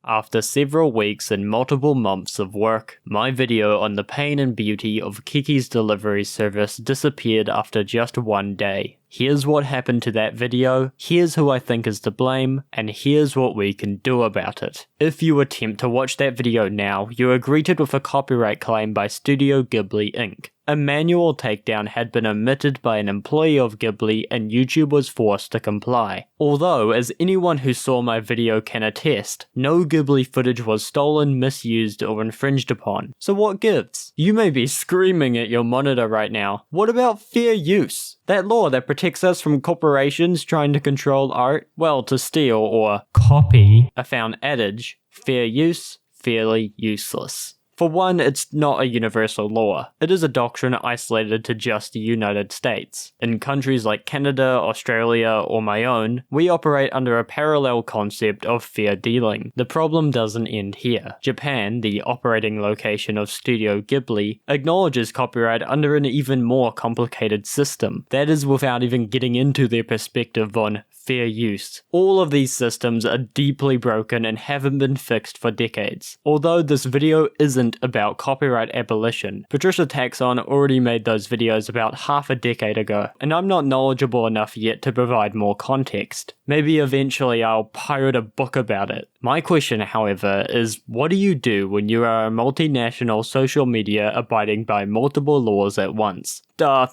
After several weeks and multiple months of work, my video on the pain and beauty of Kiki's delivery service disappeared after just one day. Here's what happened to that video, here's who I think is to blame, and here's what we can do about it. If you attempt to watch that video now, you are greeted with a copyright claim by Studio Ghibli Inc. A manual takedown had been omitted by an employee of Ghibli and YouTube was forced to comply. Although, as anyone who saw my video can attest, no Ghibli footage was stolen, misused, or infringed upon. So what gives? You may be screaming at your monitor right now. What about fair use? That law that protects us from corporations trying to control art? Well, to steal or copy a found adage, fair use, fairly useless. For one, it's not a universal law. It is a doctrine isolated to just the United States. In countries like Canada, Australia, or my own, we operate under a parallel concept of fair dealing. The problem doesn't end here. Japan, the operating location of Studio Ghibli, acknowledges copyright under an even more complicated system. That is without even getting into their perspective on fair use. All of these systems are deeply broken and haven't been fixed for decades. Although this video isn't about copyright abolition, Patricia Taxon already made those videos about half a decade ago, and I'm not knowledgeable enough yet to provide more context. Maybe eventually I'll pirate a book about it. My question, however, is what do you do when you are a multinational social media abiding by multiple laws at once?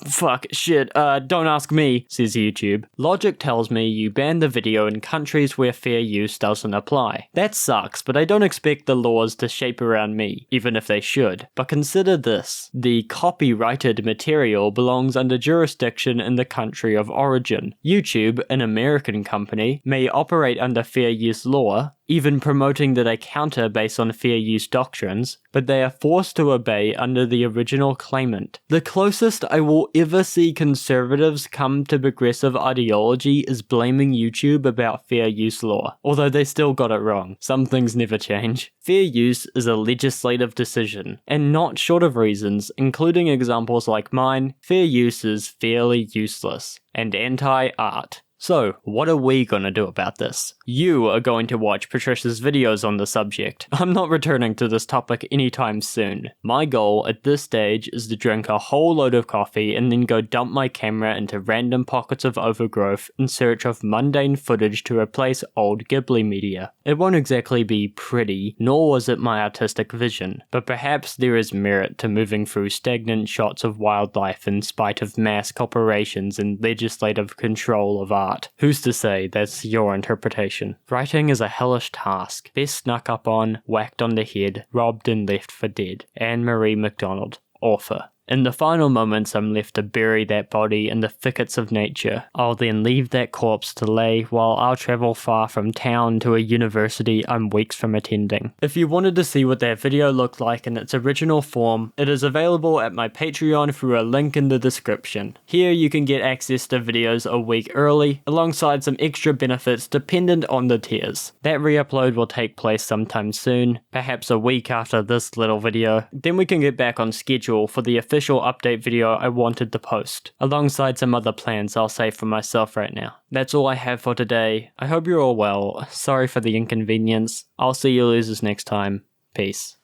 Fuck, shit, don't ask me, says YouTube. Logic tells me you ban the video in countries where fair use doesn't apply. That sucks, but I don't expect the laws to shape around me, even if they should. But consider this. The copyrighted material belongs under jurisdiction in the country of origin. YouTube, an American company, may operate under fair use law, even promoting that they counter based on fair use doctrines, but they are forced to obey under the original claimant. The closest I will ever see conservatives come to progressive ideology is blaming YouTube about fair use law, although they still got it wrong. Some things never change. Fair use is a legislative decision, and not short of reasons, including examples like mine, fair use is fairly useless, and anti-art. So, what are we gonna do about this? You are going to watch Patricia's videos on the subject. I'm not returning to this topic anytime soon. My goal at this stage is to drink a whole load of coffee and then go dump my camera into random pockets of overgrowth in search of mundane footage to replace old Ghibli media. It won't exactly be pretty, nor was it my artistic vision, but perhaps there is merit to moving through stagnant shots of wildlife in spite of mass corporations and legislative control of art. Who's to say that's your interpretation? Writing is a hellish task, best snuck up on, whacked on the head, robbed and left for dead. Anne-Marie MacDonald, author. In the final moments I'm left to bury that body in the thickets of nature. I'll then leave that corpse to lay while I'll travel far from town to a university I'm weeks from attending. If you wanted to see what that video looked like in its original form, it is available at my Patreon through a link in the description. Here you can get access to videos a week early, alongside some extra benefits dependent on the tiers. That re-upload will take place sometime soon, perhaps a week after this little video. Then we can get back on schedule for the official update video I wanted to post, alongside some other plans I'll save for myself right now. That's all I have for today. I hope you're all well. Sorry for the inconvenience. I'll see you losers next time. Peace.